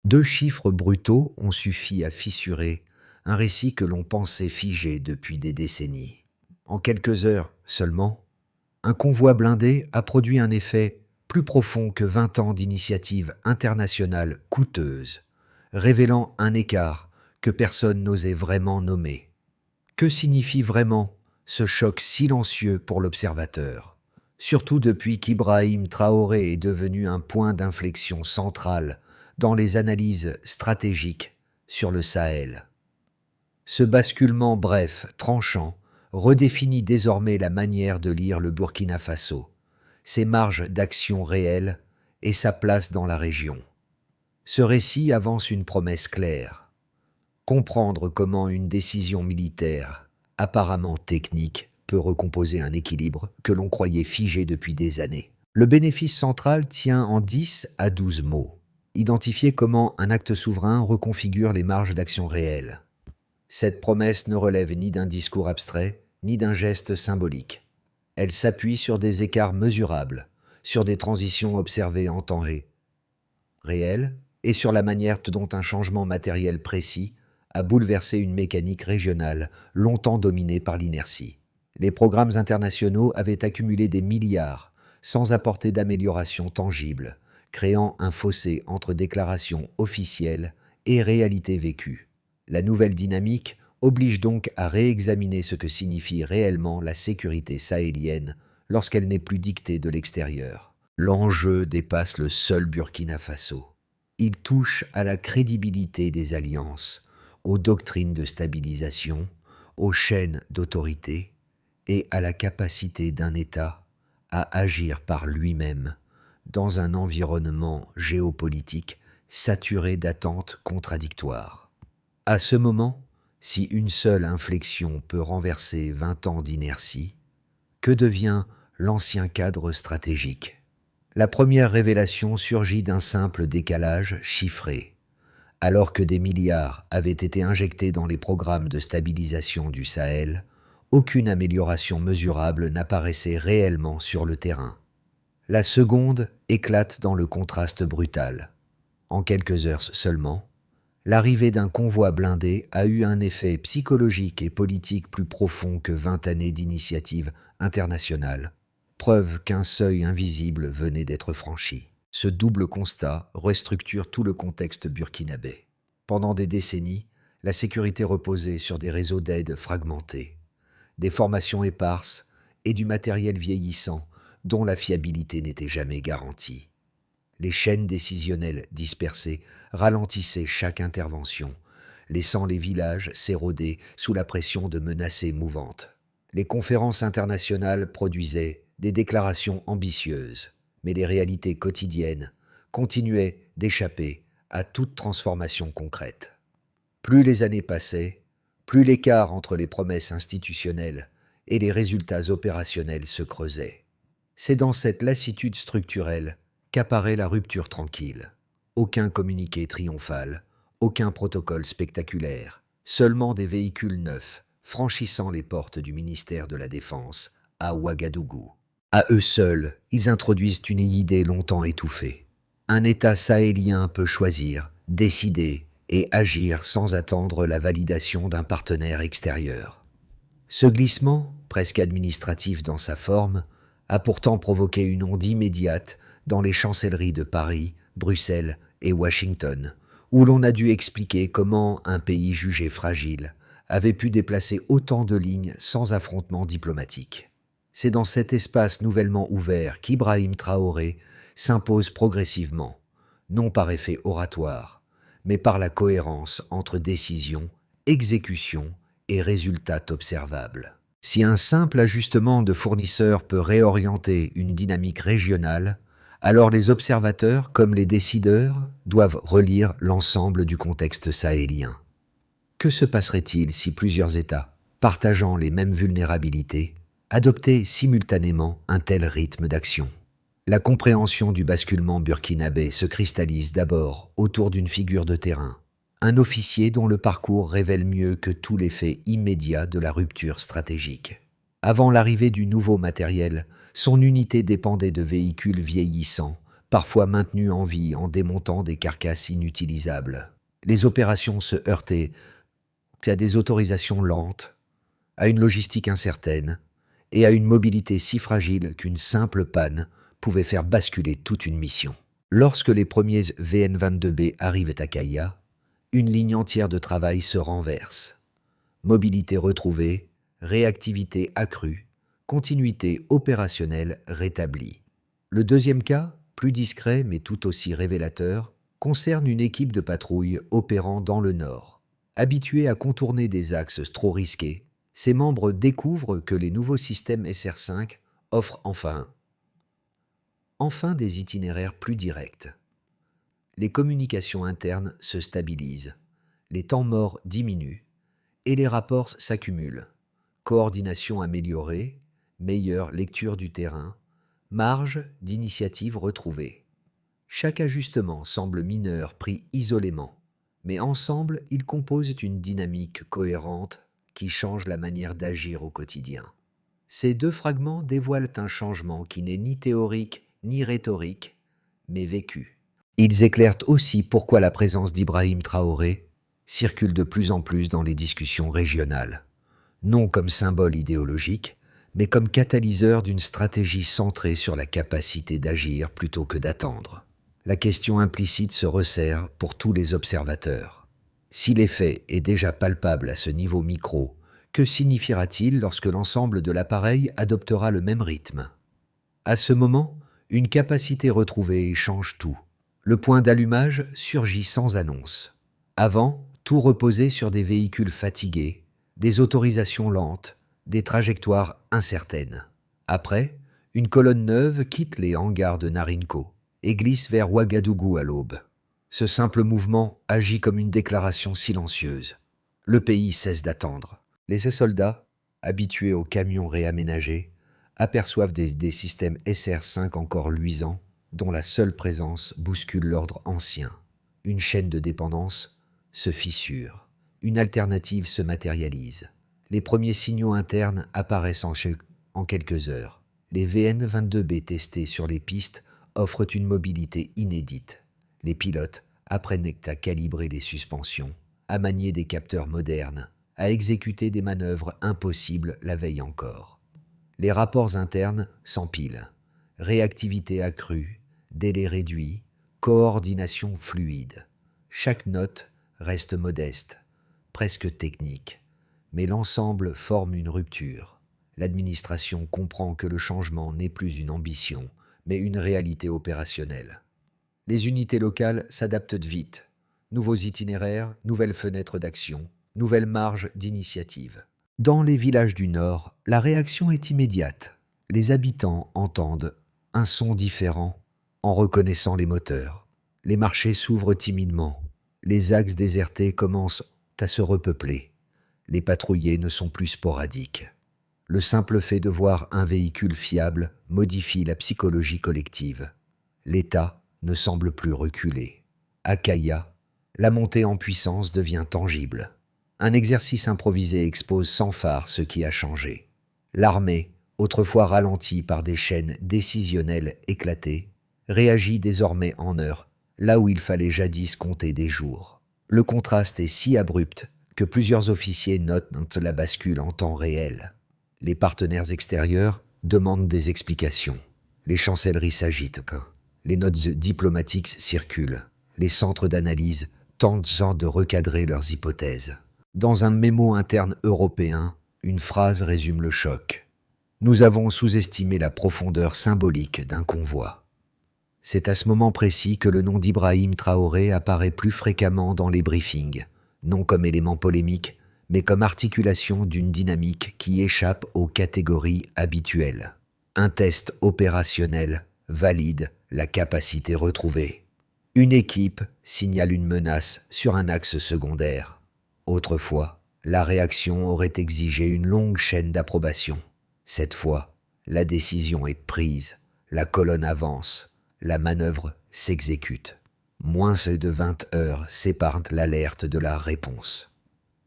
2 chiffres brutaux ont suffi à fissurer un récit que l'on pensait figé depuis des décennies. En quelques heures seulement, un convoi blindé a produit un effet plus profond que 20 ans d'initiatives internationales coûteuses, révélant un écart que personne n'osait vraiment nommer. Que signifie vraiment ce choc silencieux pour l'observateur, surtout depuis qu'Ibrahim Traoré est devenu un point d'inflexion central dans les analyses stratégiques sur le Sahel? Ce basculement bref, tranchant, redéfinit désormais la manière de lire le Burkina Faso, ses marges d'action réelles et sa place dans la région. Ce récit avance une promesse claire: comprendre comment une décision militaire, apparemment technique, peut recomposer un équilibre que l'on croyait figé depuis des années. Le bénéfice central tient en 10 à 12 mots. Identifier comment un acte souverain reconfigure les marges d'action réelles. Cette promesse ne relève ni d'un discours abstrait, ni d'un geste symbolique. Elle s'appuie sur des écarts mesurables, sur des transitions observées en temps réel, et sur la manière dont un changement matériel précis a bouleversé une mécanique régionale longtemps dominée par l'inertie. Les programmes internationaux avaient accumulé des milliards sans apporter d'amélioration tangible, créant un fossé entre déclarations officielles et réalité vécue. La nouvelle dynamique oblige donc à réexaminer ce que signifie réellement la sécurité sahélienne lorsqu'elle n'est plus dictée de l'extérieur. L'enjeu dépasse le seul Burkina Faso. Il touche à la crédibilité des alliances, aux doctrines de stabilisation, aux chaînes d'autorité et à la capacité d'un État à agir par lui-même dans un environnement géopolitique saturé d'attentes contradictoires. À ce moment, si une seule inflexion peut renverser 20 ans d'inertie, que devient l'ancien cadre stratégique? La première révélation surgit d'un simple décalage chiffré. Alors que des milliards avaient été injectés dans les programmes de stabilisation du Sahel, aucune amélioration mesurable n'apparaissait réellement sur le terrain. La seconde éclate dans le contraste brutal. En quelques heures seulement, l'arrivée d'un convoi blindé a eu un effet psychologique et politique plus profond que 20 années d'initiatives internationales, preuve qu'un seuil invisible venait d'être franchi. Ce double constat restructure tout le contexte burkinabé. Pendant des décennies, la sécurité reposait sur des réseaux d'aide fragmentés, des formations éparses et du matériel vieillissant dont la fiabilité n'était jamais garantie. Les chaînes décisionnelles dispersées ralentissaient chaque intervention, laissant les villages s'éroder sous la pression de menaces mouvantes. Les conférences internationales produisaient des déclarations ambitieuses, mais les réalités quotidiennes continuaient d'échapper à toute transformation concrète. Plus les années passaient, plus l'écart entre les promesses institutionnelles et les résultats opérationnels se creusait. C'est dans cette lassitude structurelle qu'apparaît la rupture tranquille. Aucun communiqué triomphal, aucun protocole spectaculaire, seulement des véhicules neufs franchissant les portes du ministère de la Défense à Ouagadougou. À eux seuls, ils introduisent une idée longtemps étouffée. Un État sahélien peut choisir, décider et agir sans attendre la validation d'un partenaire extérieur. Ce glissement, presque administratif dans sa forme, a pourtant provoqué une onde immédiate dans les chancelleries de Paris, Bruxelles et Washington, où l'on a dû expliquer comment un pays jugé fragile avait pu déplacer autant de lignes sans affrontement diplomatique. C'est dans cet espace nouvellement ouvert qu'Ibrahim Traoré s'impose progressivement, non par effet oratoire, mais par la cohérence entre décision, exécution et résultats observables. Si un simple ajustement de fournisseurs peut réorienter une dynamique régionale, alors les observateurs, comme les décideurs, doivent relire l'ensemble du contexte sahélien. Que se passerait-il si plusieurs États, partageant les mêmes vulnérabilités, adoptaient simultanément un tel rythme d'action? La compréhension du basculement burkinabé se cristallise d'abord autour d'une figure de terrain, un officier dont le parcours révèle mieux que tous les faits immédiats de la rupture stratégique. Avant l'arrivée du nouveau matériel, son unité dépendait de véhicules vieillissants, parfois maintenus en vie en démontant des carcasses inutilisables. Les opérations se heurtaient à des autorisations lentes, à une logistique incertaine et à une mobilité si fragile qu'une simple panne pouvait faire basculer toute une mission. Lorsque les premiers VN-22B arrivent à Kaya, une ligne entière de travail se renverse. Mobilité retrouvée, réactivité accrue, continuité opérationnelle rétablie. Le deuxième cas, plus discret mais tout aussi révélateur, concerne une équipe de patrouille opérant dans le Nord. Habitués à contourner des axes trop risqués, ses membres découvrent que les nouveaux systèmes SR5 offrent enfin des itinéraires plus directs. Les communications internes se stabilisent, les temps morts diminuent et les rapports s'accumulent. Coordination améliorée, meilleure lecture du terrain, marge d'initiative retrouvée. Chaque ajustement semble mineur pris isolément, mais ensemble ils composent une dynamique cohérente qui change la manière d'agir au quotidien. Ces deux fragments dévoilent un changement qui n'est ni théorique ni rhétorique, mais vécu. Ils éclairent aussi pourquoi la présence d'Ibrahim Traoré circule de plus en plus dans les discussions régionales, non comme symbole idéologique, mais comme catalyseur d'une stratégie centrée sur la capacité d'agir plutôt que d'attendre. La question implicite se resserre pour tous les observateurs. Si l'effet est déjà palpable à ce niveau micro, que signifiera-t-il lorsque l'ensemble de l'appareil adoptera le même rythme? À ce moment, une capacité retrouvée change tout. Le point d'allumage surgit sans annonce. Avant, tout reposait sur des véhicules fatigués, des autorisations lentes, des trajectoires incertaines. Après, une colonne neuve quitte les hangars de Narinco et glisse vers Ouagadougou à l'aube. Ce simple mouvement agit comme une déclaration silencieuse. Le pays cesse d'attendre. Les soldats, habitués aux camions réaménagés, aperçoivent des systèmes SR5 encore luisants, dont la seule présence bouscule l'ordre ancien. Une chaîne de dépendance se fissure. Une alternative se matérialise. Les premiers signaux internes apparaissent en quelques heures. Les VN-22B testés sur les pistes offrent une mobilité inédite. Les pilotes apprennent à calibrer les suspensions, à manier des capteurs modernes, à exécuter des manœuvres impossibles la veille encore. Les rapports internes s'empilent. Réactivité accrue, délai réduit, coordination fluide. Chaque note reste modeste, presque technique, mais l'ensemble forme une rupture. L'administration comprend que le changement n'est plus une ambition, mais une réalité opérationnelle. Les unités locales s'adaptent vite. Nouveaux itinéraires, nouvelles fenêtres d'action, nouvelles marges d'initiative. Dans les villages du Nord, la réaction est immédiate. Les habitants entendent un son différent en reconnaissant les moteurs. Les marchés s'ouvrent timidement. Les axes désertés commencent à se repeupler. Les patrouillés ne sont plus sporadiques. Le simple fait de voir un véhicule fiable modifie la psychologie collective. L'État ne semble plus reculer. À Kaya, la montée en puissance devient tangible. Un exercice improvisé expose sans phare ce qui a changé. L'armée, autrefois ralentie par des chaînes décisionnelles éclatées, réagit désormais en heures, là où il fallait jadis compter des jours. Le contraste est si abrupt que plusieurs officiers notent la bascule en temps réel. Les partenaires extérieurs demandent des explications. Les chancelleries s'agitent. Les notes diplomatiques circulent. Les centres d'analyse tentent de recadrer leurs hypothèses. Dans un mémo interne européen, une phrase résume le choc. Nous avons sous-estimé la profondeur symbolique d'un convoi. C'est à ce moment précis que le nom d'Ibrahim Traoré apparaît plus fréquemment dans les briefings, non comme élément polémique, mais comme articulation d'une dynamique qui échappe aux catégories habituelles. Un test opérationnel valide la capacité retrouvée. Une équipe signale une menace sur un axe secondaire. Autrefois, la réaction aurait exigé une longue chaîne d'approbation. Cette fois, la décision est prise, la colonne avance, la manœuvre s'exécute. Moins de 20 heures séparent l'alerte de la réponse.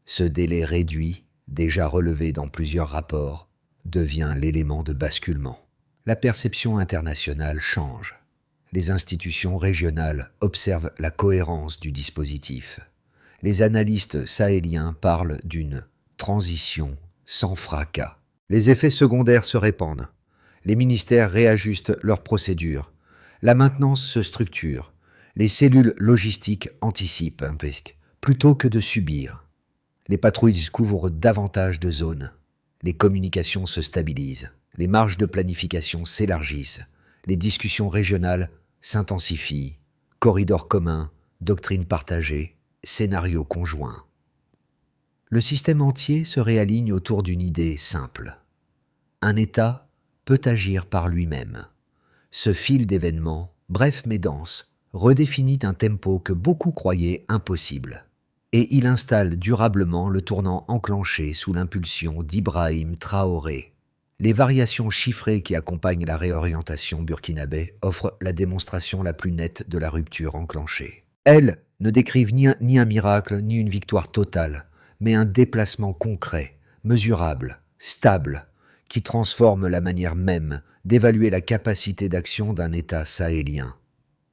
Ce délai réduit, déjà relevé dans plusieurs rapports, devient l'élément de basculement. La perception internationale change. Les institutions régionales observent la cohérence du dispositif. Les analystes sahéliens parlent d'une transition sans fracas. Les effets secondaires se répandent. Les ministères réajustent leurs procédures. La maintenance se structure. Les cellules logistiques anticipent un risque, plutôt que de subir. Les patrouilles couvrent davantage de zones. Les communications se stabilisent. Les marges de planification s'élargissent. Les discussions régionales s'intensifient. Corridors communs, doctrines partagées, scénarios conjoints. Le système entier se réaligne autour d'une idée simple. Un État peut agir par lui-même. Ce fil d'événements, bref mais dense, redéfinit un tempo que beaucoup croyaient impossible. Et il installe durablement le tournant enclenché sous l'impulsion d'Ibrahim Traoré. Les variations chiffrées qui accompagnent la réorientation burkinabé offrent la démonstration la plus nette de la rupture enclenchée. Elles ne décrivent ni un miracle ni une victoire totale, mais un déplacement concret, mesurable, stable, qui transforme la manière même d'évaluer la capacité d'action d'un État sahélien.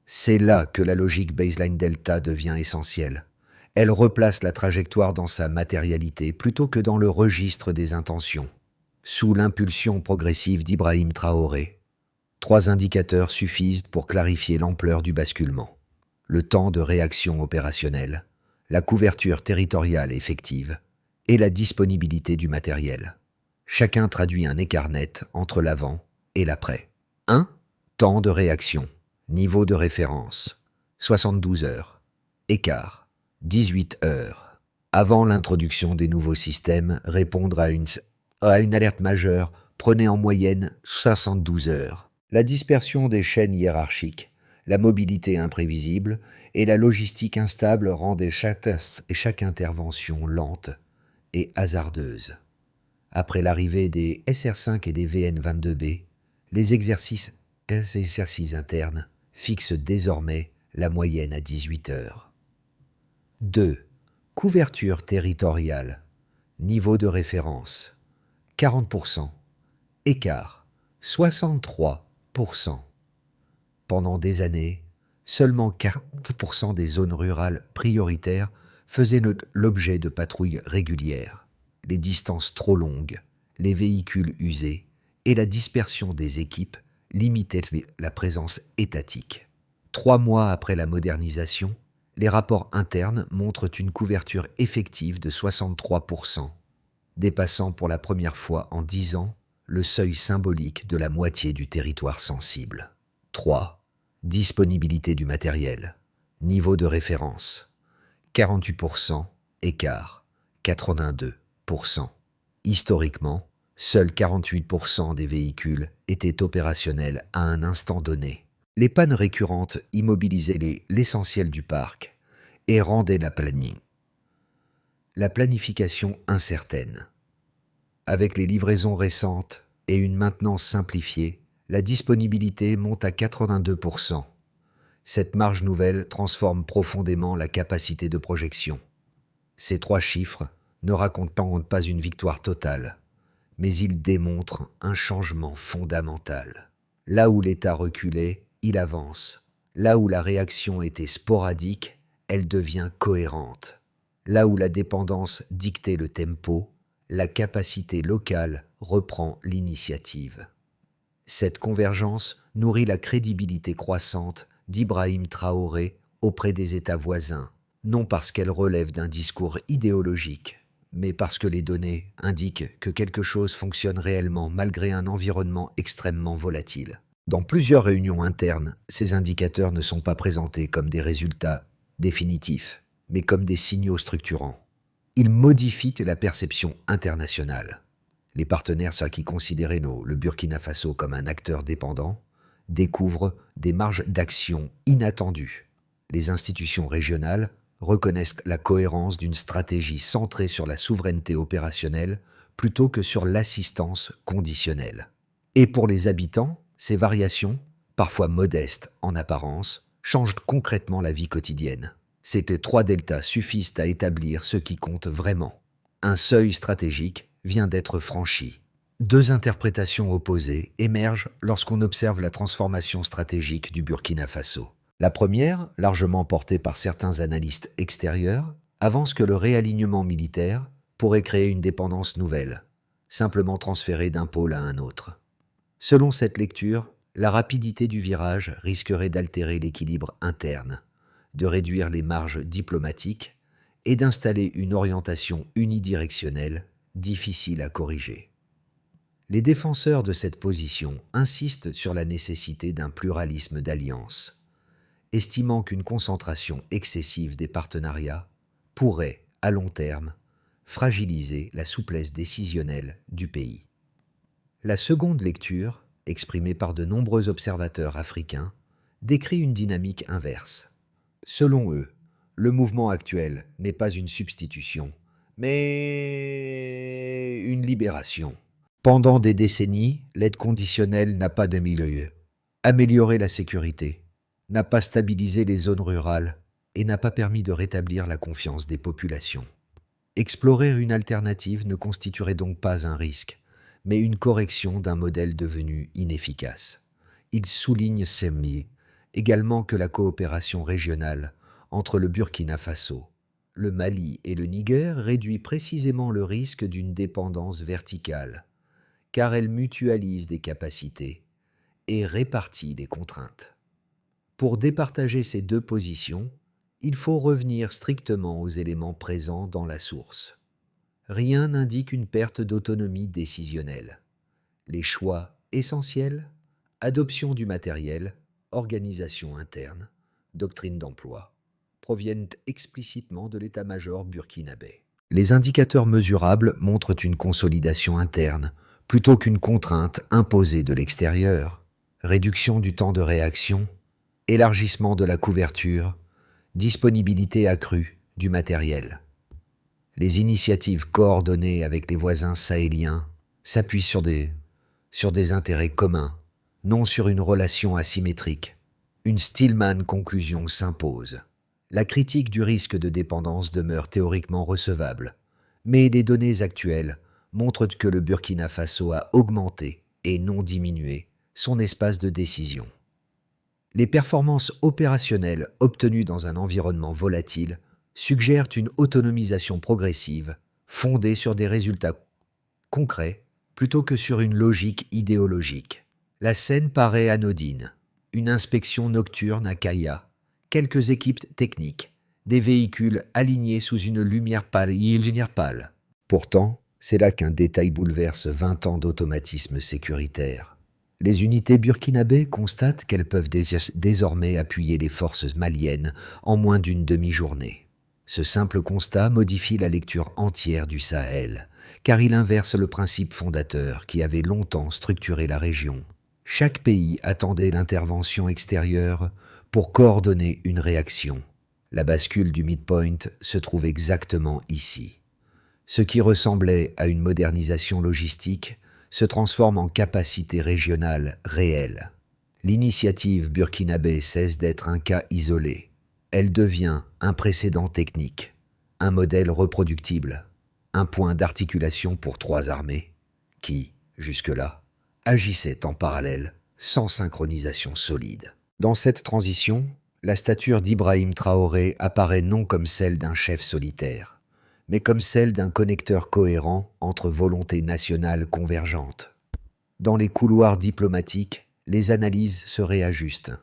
C'est là que la logique baseline delta devient essentielle. Elle replace la trajectoire dans sa matérialité plutôt que dans le registre des intentions. Sous l'impulsion progressive d'Ibrahim Traoré, 3 indicateurs suffisent pour clarifier l'ampleur du basculement. Le temps de réaction opérationnelle, la couverture territoriale effective et la disponibilité du matériel. Chacun traduit un écart net entre l'avant et l'après. 1. Temps de réaction, niveau de référence, 72 heures. Écart, 18 heures. Avant l'introduction des nouveaux systèmes, répondre à une alerte majeure prenait en moyenne 72 heures. La dispersion des chaînes hiérarchiques, la mobilité imprévisible et la logistique instable rendaient chaque intervention lente et hasardeuse. Après l'arrivée des SR5 et des VN22B, les exercices internes fixent désormais la moyenne à 18 heures. 2. Couverture territoriale, niveau de référence, 40%, écart, 63%. Pendant des années, seulement 40% des zones rurales prioritaires faisaient l'objet de patrouilles régulières. Les distances trop longues, les véhicules usés et la dispersion des équipes limitaient la présence étatique. 3 mois après la modernisation, les rapports internes montrent une couverture effective de 63%, dépassant pour la première fois en 10 ans le seuil symbolique de la moitié du territoire sensible. 3. Disponibilité du matériel. Niveau de référence. 48%, écart, 82%. Historiquement, seuls 48% des véhicules étaient opérationnels à un instant donné. Les pannes récurrentes immobilisaient l'essentiel du parc et rendaient la planification incertaine. Avec les livraisons récentes et une maintenance simplifiée, la disponibilité monte à 82%. Cette marge nouvelle transforme profondément la capacité de projection. Ces 3 chiffres ne racontent pas une victoire totale, mais ils démontrent un changement fondamental. Là où l'État reculait, il avance. Là où la réaction était sporadique, elle devient cohérente. Là où la dépendance dictait le tempo, la capacité locale reprend l'initiative. Cette convergence nourrit la crédibilité croissante d'Ibrahim Traoré auprès des États voisins, non parce qu'elle relève d'un discours idéologique, mais parce que les données indiquent que quelque chose fonctionne réellement malgré un environnement extrêmement volatile. Dans plusieurs réunions internes, ces indicateurs ne sont pas présentés comme des résultats définitifs, mais comme des signaux structurants. Ils modifient la perception internationale. Les partenaires qui considéraient le Burkina Faso comme un acteur dépendant découvrent des marges d'action inattendues. Les institutions régionales reconnaissent la cohérence d'une stratégie centrée sur la souveraineté opérationnelle plutôt que sur l'assistance conditionnelle. Et pour les habitants, ces variations, parfois modestes en apparence, changent concrètement la vie quotidienne. Ces 3 deltas suffisent à établir ce qui compte vraiment. Un seuil stratégique vient d'être franchi. Deux interprétations opposées émergent lorsqu'on observe la transformation stratégique du Burkina Faso. La première, largement portée par certains analystes extérieurs, avance que le réalignement militaire pourrait créer une dépendance nouvelle, simplement transférée d'un pôle à un autre. Selon cette lecture, la rapidité du virage risquerait d'altérer l'équilibre interne, de réduire les marges diplomatiques et d'installer une orientation unidirectionnelle difficile à corriger. Les défenseurs de cette position insistent sur la nécessité d'un pluralisme d'alliances, estimant qu'une concentration excessive des partenariats pourrait, à long terme, fragiliser la souplesse décisionnelle du pays. La seconde lecture, exprimée par de nombreux observateurs africains, décrit une dynamique inverse. Selon eux, le mouvement actuel n'est pas une substitution, mais une libération. Pendant des décennies, l'aide conditionnelle n'a pas amélioré la sécurité, n'a pas stabilisé les zones rurales et n'a pas permis de rétablir la confiance des populations. Explorer une alternative ne constituerait donc pas un risque, mais une correction d'un modèle devenu inefficace. Il souligne également que la coopération régionale entre le Burkina Faso, le Mali et le Niger réduit précisément le risque d'une dépendance verticale, car elle mutualise des capacités et répartit les contraintes. Pour départager ces deux positions, il faut revenir strictement aux éléments présents dans la source. Rien n'indique une perte d'autonomie décisionnelle. Les choix essentiels, adoption du matériel, organisation interne, doctrine d'emploi, proviennent explicitement de l'état-major burkinabé. Les indicateurs mesurables montrent une consolidation interne, plutôt qu'une contrainte imposée de l'extérieur. Réduction du temps de réaction, élargissement de la couverture, disponibilité accrue du matériel. Les initiatives coordonnées avec les voisins sahéliens s'appuient sur des intérêts communs, non sur une relation asymétrique. Une Stillman conclusion s'impose. La critique du risque de dépendance demeure théoriquement recevable, mais les données actuelles montrent que le Burkina Faso a augmenté et non diminué son espace de décision. Les performances opérationnelles obtenues dans un environnement volatile suggèrent une autonomisation progressive fondée sur des résultats concrets plutôt que sur une logique idéologique. La scène paraît anodine. Une inspection nocturne à Kaya, quelques équipes techniques, des véhicules alignés sous une lumière pâle. Pourtant, c'est là qu'un détail bouleverse 20 ans d'automatisme sécuritaire. Les unités burkinabées constatent qu'elles peuvent désormais appuyer les forces maliennes en moins d'une demi-journée. Ce simple constat modifie la lecture entière du Sahel, car il inverse le principe fondateur qui avait longtemps structuré la région. Chaque pays attendait l'intervention extérieure pour coordonner une réaction. La bascule du midpoint se trouve exactement ici. Ce qui ressemblait à une modernisation logistique se transforme en capacité régionale réelle. L'initiative burkinabé cesse d'être un cas isolé. Elle devient un précédent technique, un modèle reproductible, un point d'articulation pour trois armées qui, jusque-là, agissaient en parallèle sans synchronisation solide. Dans cette transition, la stature d'Ibrahim Traoré apparaît non comme celle d'un chef solitaire, mais comme celle d'un connecteur cohérent entre volontés nationales convergentes. Dans les couloirs diplomatiques, les analyses se réajustent.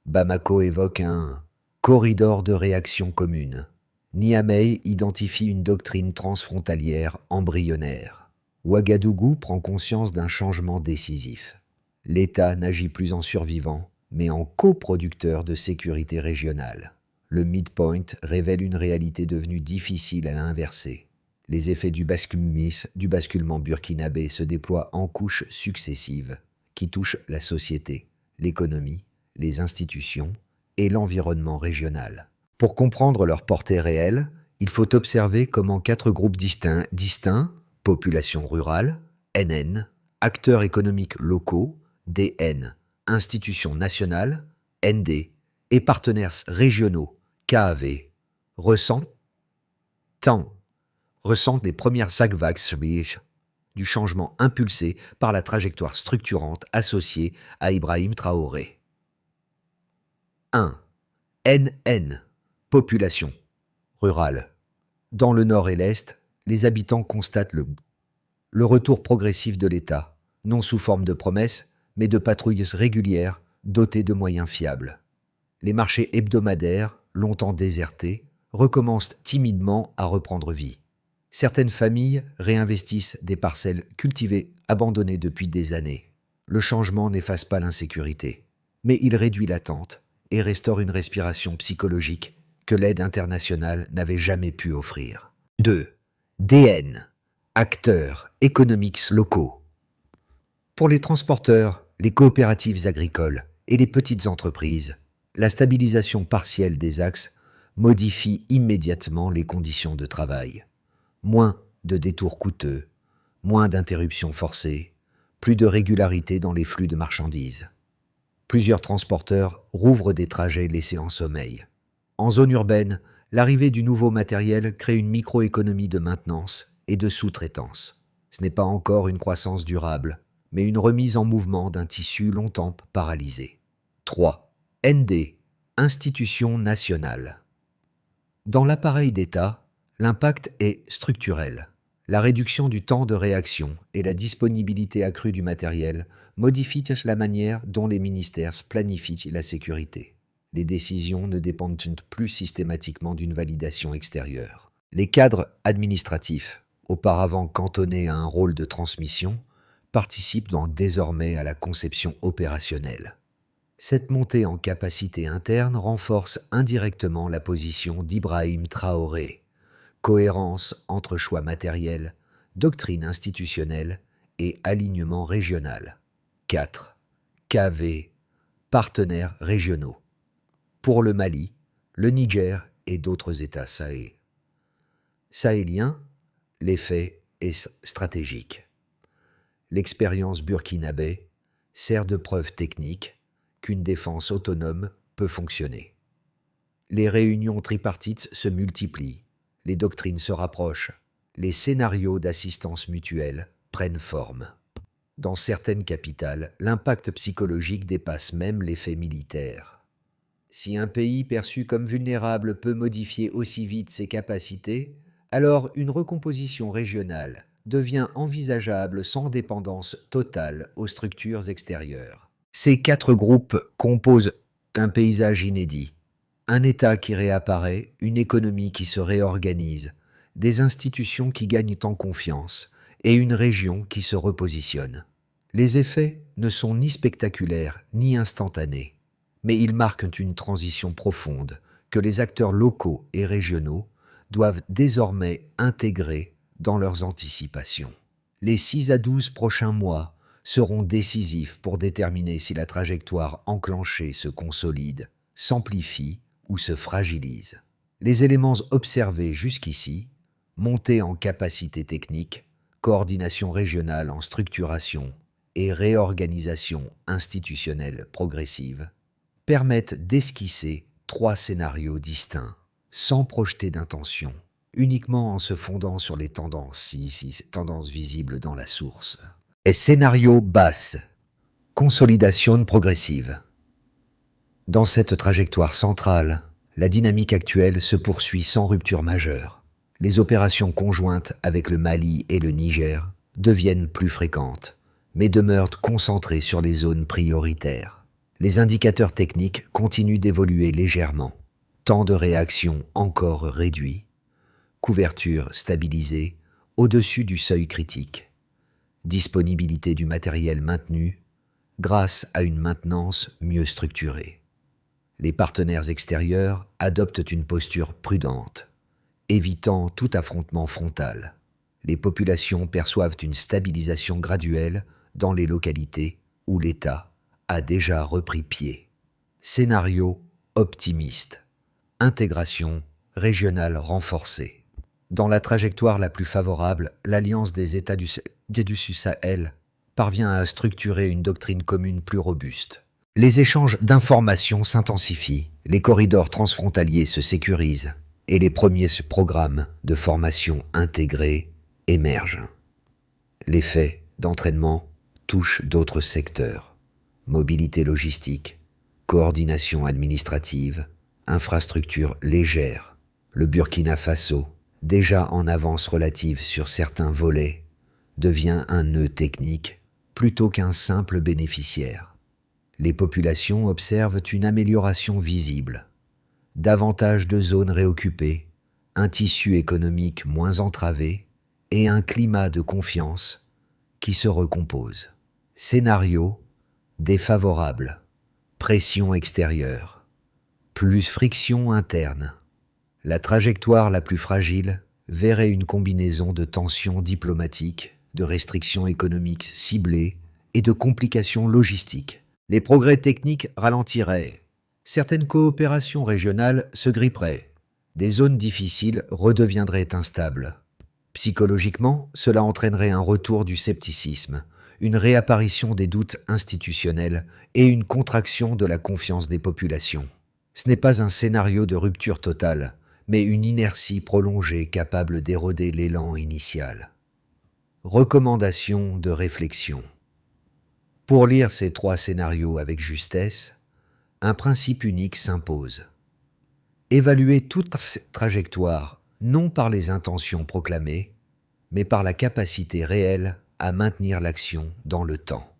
Bamako évoque un corridor de réaction commune. Niamey identifie une doctrine transfrontalière embryonnaire. Ouagadougou prend conscience d'un changement décisif. L'État n'agit plus en survivant, mais en coproducteur de sécurité régionale. Le midpoint révèle une réalité devenue difficile à inverser. Les effets du basculement burkinabé se déploient en couches successives qui touchent la société, l'économie, les institutions et l'environnement régional. Pour comprendre leur portée réelle, il faut observer comment quatre groupes distincts, population rurale, NN, acteurs économiques locaux, DN, institutions nationales, ND, et partenaires régionaux, KAV, ressentent les premières vagues du changement impulsé par la trajectoire structurante associée à Ibrahim Traoré. 1. NN. Population rurale. Dans le nord et l'est, les habitants constatent le retour progressif de l'État, non sous forme de promesses, mais de patrouilles régulières dotées de moyens fiables. Les marchés hebdomadaires, longtemps désertés, recommencent timidement à reprendre vie. Certaines familles réinvestissent des parcelles cultivées, abandonnées depuis des années. Le changement n'efface pas l'insécurité, mais il réduit l'attente et restaure une respiration psychologique que l'aide internationale n'avait jamais pu offrir. 2. DN. Acteurs économiques locaux. Pour les transporteurs, les coopératives agricoles et les petites entreprises, la stabilisation partielle des axes modifie immédiatement les conditions de travail. Moins de détours coûteux, moins d'interruptions forcées, plus de régularité dans les flux de marchandises. Plusieurs transporteurs rouvrent des trajets laissés en sommeil. En zone urbaine, l'arrivée du nouveau matériel crée une microéconomie de maintenance et de sous-traitance. Ce n'est pas encore une croissance durable, mais une remise en mouvement d'un tissu longtemps paralysé. 3. ND. Institutions nationales. Dans l'appareil d'État, l'impact est structurel. La réduction du temps de réaction et la disponibilité accrue du matériel modifient la manière dont les ministères planifient la sécurité. Les décisions ne dépendent plus systématiquement d'une validation extérieure. Les cadres administratifs, auparavant cantonnés à un rôle de transmission, participent donc désormais à la conception opérationnelle. Cette montée en capacité interne renforce indirectement la position d'Ibrahim Traoré. Cohérence entre choix matériels, doctrine institutionnelle et alignement régional. 4. KV. Partenaires régionaux. Pour le Mali, le Niger et d'autres États sahéliens, l'effet est stratégique. L'expérience burkinabé sert de preuve technique qu'une défense autonome peut fonctionner. Les réunions tripartites se multiplient, les doctrines se rapprochent, les scénarios d'assistance mutuelle prennent forme. Dans certaines capitales, l'impact psychologique dépasse même l'effet militaire. Si un pays perçu comme vulnérable peut modifier aussi vite ses capacités, alors une recomposition régionale devient envisageable sans dépendance totale aux structures extérieures. Ces 4 groupes composent un paysage inédit. Un État qui réapparaît, une économie qui se réorganise, des institutions qui gagnent en confiance et une région qui se repositionne. Les effets ne sont ni spectaculaires ni instantanés, mais ils marquent une transition profonde que les acteurs locaux et régionaux doivent désormais intégrer dans leurs anticipations. Les 6 à 12 prochains mois seront décisifs pour déterminer si la trajectoire enclenchée se consolide, s'amplifie ou se fragilise. Les éléments observés jusqu'ici, montée en capacité technique, coordination régionale en structuration et réorganisation institutionnelle progressive, permettent d'esquisser 3 scénarios distincts, sans projeter d'intention, uniquement en se fondant sur les tendances visibles dans la source. Et scénario basse, consolidation progressive. Dans cette trajectoire centrale, la dynamique actuelle se poursuit sans rupture majeure. Les opérations conjointes avec le Mali et le Niger deviennent plus fréquentes, mais demeurent concentrées sur les zones prioritaires. Les indicateurs techniques continuent d'évoluer légèrement. Temps de réaction encore réduit, couverture stabilisée au-dessus du seuil critique. Disponibilité du matériel maintenue grâce à une maintenance mieux structurée. Les partenaires extérieurs adoptent une posture prudente, évitant tout affrontement frontal. Les populations perçoivent une stabilisation graduelle dans les localités où l'État a déjà repris pied. Scénario optimiste. Intégration régionale renforcée. Dans la trajectoire la plus favorable, l'Alliance des États du Sahel parvient à structurer une doctrine commune plus robuste. Les échanges d'informations s'intensifient, les corridors transfrontaliers se sécurisent et les premiers programmes de formation intégrés émergent. L'effet d'entraînement touche d'autres secteurs: mobilité logistique, coordination administrative, infrastructures légères. Le Burkina Faso, déjà en avance relative sur certains volets, devient un nœud technique plutôt qu'un simple bénéficiaire. Les populations observent une amélioration visible: davantage de zones réoccupées, un tissu économique moins entravé et un climat de confiance qui se recompose. Scénario défavorable: pression extérieure, plus friction interne. La trajectoire la plus fragile verrait une combinaison de tensions diplomatiques, de restrictions économiques ciblées et de complications logistiques. Les progrès techniques ralentiraient. Certaines coopérations régionales se gripperaient. Des zones difficiles redeviendraient instables. Psychologiquement, cela entraînerait un retour du scepticisme, une réapparition des doutes institutionnels et une contraction de la confiance des populations. Ce n'est pas un scénario de rupture totale, mais une inertie prolongée capable d'éroder l'élan initial. Recommandation de réflexion. Pour lire ces 3 scénarios avec justesse, un principe unique s'impose: évaluer toute trajectoire non par les intentions proclamées, mais par la capacité réelle à maintenir l'action dans le temps.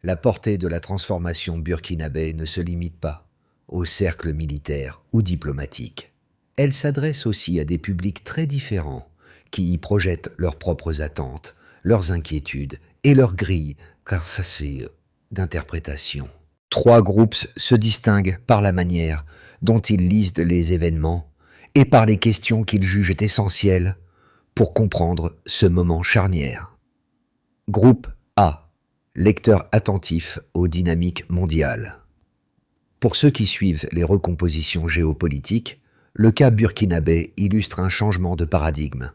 La portée de la transformation burkinabé ne se limite pas aux cercles militaires ou diplomatiques. Elle s'adresse aussi à des publics très différents qui y projettent leurs propres attentes, leurs inquiétudes et leurs grilles d'interprétation. 3 groupes se distinguent par la manière dont ils lisent les événements et par les questions qu'ils jugent essentielles pour comprendre ce moment charnière. Groupe A, lecteur attentif aux dynamiques mondiales. Pour ceux qui suivent les recompositions géopolitiques, le cas burkinabé illustre un changement de paradigme.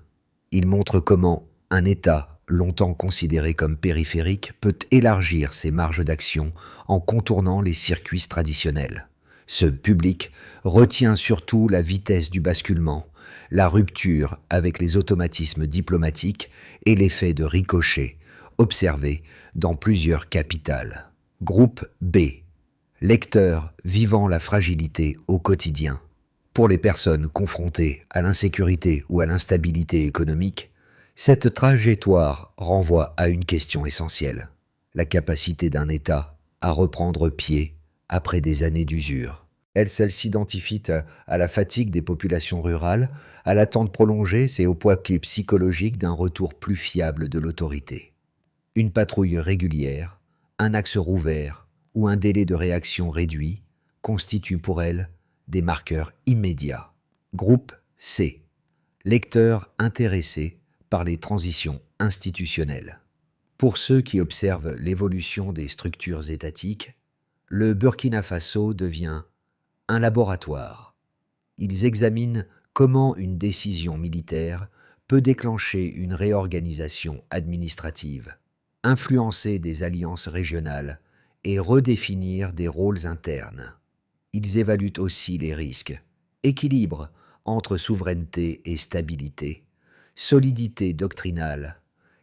Il montre comment un État, longtemps considéré comme périphérique, peut élargir ses marges d'action en contournant les circuits traditionnels. Ce public retient surtout la vitesse du basculement, la rupture avec les automatismes diplomatiques et l'effet de ricochet observé dans plusieurs capitales. Groupe B, lecteurs vivant la fragilité au quotidien. Pour les personnes confrontées à l'insécurité ou à l'instabilité économique, cette trajectoire renvoie à une question essentielle: la capacité d'un État à reprendre pied après des années d'usure. Elle s'identifie à la fatigue des populations rurales, à l'attente prolongée et au poids psychologique d'un retour plus fiable de l'autorité. Une patrouille régulière, un axe rouvert ou un délai de réaction réduit constituent pour elle des marqueurs immédiats. Groupe C, lecteurs intéressés par les transitions institutionnelles. Pour ceux qui observent l'évolution des structures étatiques, le Burkina Faso devient un laboratoire. Ils examinent comment une décision militaire peut déclencher une réorganisation administrative, influencer des alliances régionales et redéfinir des rôles internes. Ils évaluent aussi les risques: équilibre entre souveraineté et stabilité, solidité doctrinale,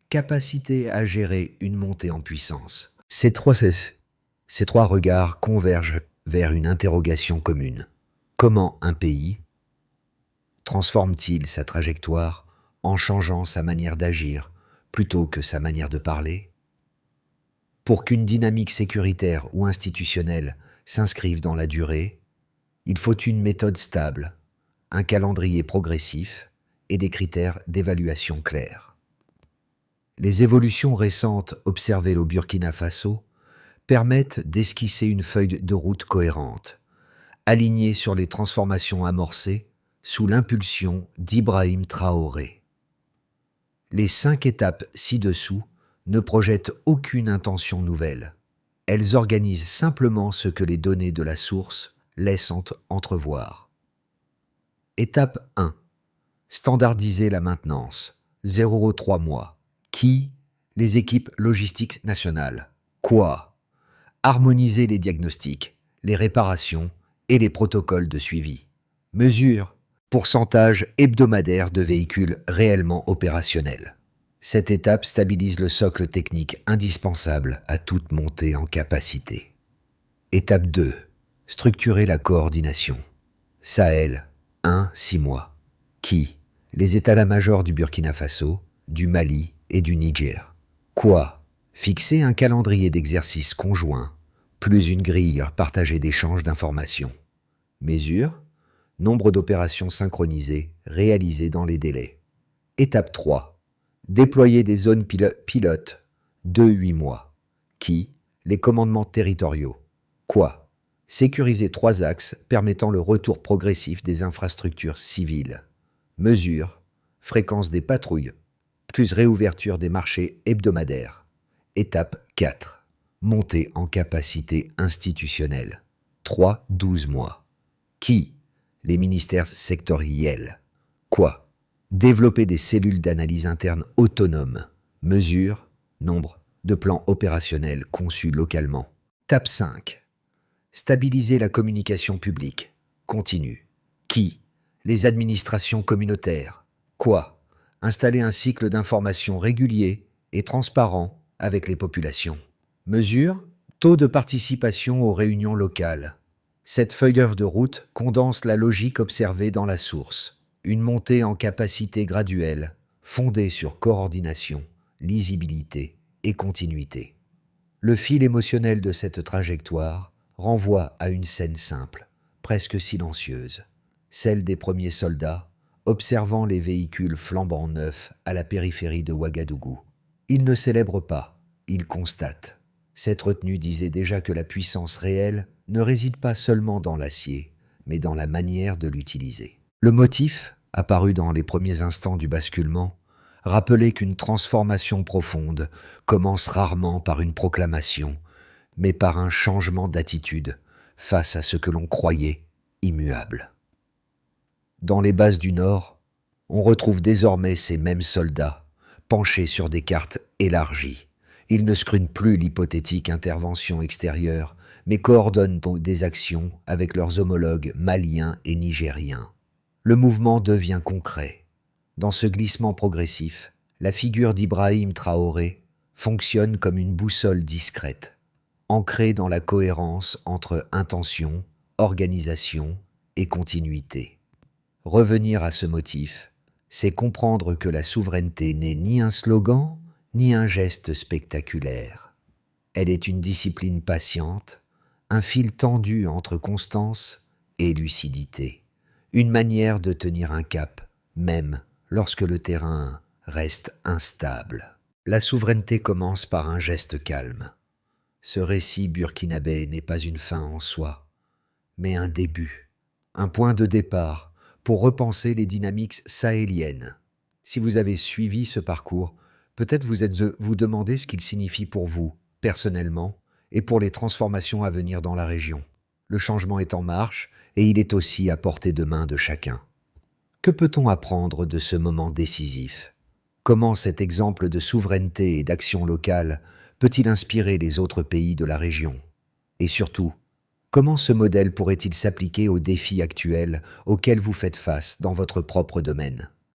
capacité à gérer une montée en puissance. Ces trois regards convergent vers une interrogation commune. Comment un pays transforme-t-il sa trajectoire en changeant sa manière d'agir plutôt que sa manière de parler? Pour qu'une dynamique sécuritaire ou institutionnelle s'inscrive dans la durée, il faut une méthode stable, un calendrier progressif et des critères d'évaluation clairs. Les évolutions récentes observées au Burkina Faso permettent d'esquisser une feuille de route cohérente, alignée sur les transformations amorcées sous l'impulsion d'Ibrahim Traoré. Les 5 étapes ci-dessous ne projettent aucune intention nouvelle. Elles organisent simplement ce que les données de la source laissent entrevoir. Étape 1. Standardiser la maintenance. 0,3 mois. Qui? Les équipes logistiques nationales. Quoi? Harmoniser les diagnostics, les réparations et les protocoles de suivi. Mesure. Pourcentage hebdomadaire de véhicules réellement opérationnels. Cette étape stabilise le socle technique indispensable à toute montée en capacité. Étape 2. Structurer la coordination. Sahel, 1-6 mois. Qui? Les états-majors du Burkina Faso, du Mali et du Niger. Quoi? Fixer un calendrier d'exercice conjoint, plus une grille partagée d'échanges d'informations. Mesure? Nombre d'opérations synchronisées réalisées dans les délais. Étape 3. Déployer des zones pilotes, 2-8 mois. Qui? Les commandements territoriaux. Quoi? Sécuriser 3 axes permettant le retour progressif des infrastructures civiles. Mesure, fréquence des patrouilles, plus réouverture des marchés hebdomadaires. Étape 4. Montée en capacité institutionnelle. 3-12 mois. Qui? Les ministères sectoriels. Quoi? Développer des cellules d'analyse interne autonomes. Mesure, nombre de plans opérationnels conçus localement. Étape 5. Stabiliser la communication publique. Continue. Qui? Les administrations communautaires. Quoi? Installer un cycle d'information régulier et transparent avec les populations. Mesure, taux de participation aux réunions locales. Cette feuille de route condense la logique observée dans la source. Une montée en capacité graduelle, fondée sur coordination, lisibilité et continuité. Le fil émotionnel de cette trajectoire renvoie à une scène simple, presque silencieuse, celle des premiers soldats observant les véhicules flambant neufs à la périphérie de Ouagadougou. Ils ne célèbrent pas, ils constatent. Cette retenue disait déjà que la puissance réelle ne réside pas seulement dans l'acier, mais dans la manière de l'utiliser. Le motif, apparu dans les premiers instants du basculement, rappelait qu'une transformation profonde commence rarement par une proclamation, mais par un changement d'attitude face à ce que l'on croyait immuable. Dans les bases du Nord, on retrouve désormais ces mêmes soldats, penchés sur des cartes élargies. Ils ne scrutent plus l'hypothétique intervention extérieure, mais coordonnent des actions avec leurs homologues maliens et nigériens. Le mouvement devient concret. Dans ce glissement progressif, la figure d'Ibrahim Traoré fonctionne comme une boussole discrète, ancrée dans la cohérence entre intention, organisation et continuité. Revenir à ce motif, c'est comprendre que la souveraineté n'est ni un slogan, ni un geste spectaculaire. Elle est une discipline patiente, un fil tendu entre constance et lucidité, une manière de tenir un cap, même lorsque le terrain reste instable. La souveraineté commence par un geste calme. Ce récit burkinabé n'est pas une fin en soi, mais un début, un point de départ pour repenser les dynamiques sahéliennes. Si vous avez suivi ce parcours, peut-être vous demandez ce qu'il signifie pour vous, personnellement, et pour les transformations à venir dans la région. Le changement est en marche et il est aussi à portée de main de chacun. Que peut-on apprendre de ce moment décisif? Comment cet exemple de souveraineté et d'action locale peut-il inspirer les autres pays de la région? Et surtout, comment ce modèle pourrait-il s'appliquer aux défis actuels auxquels vous faites face dans votre propre domaine?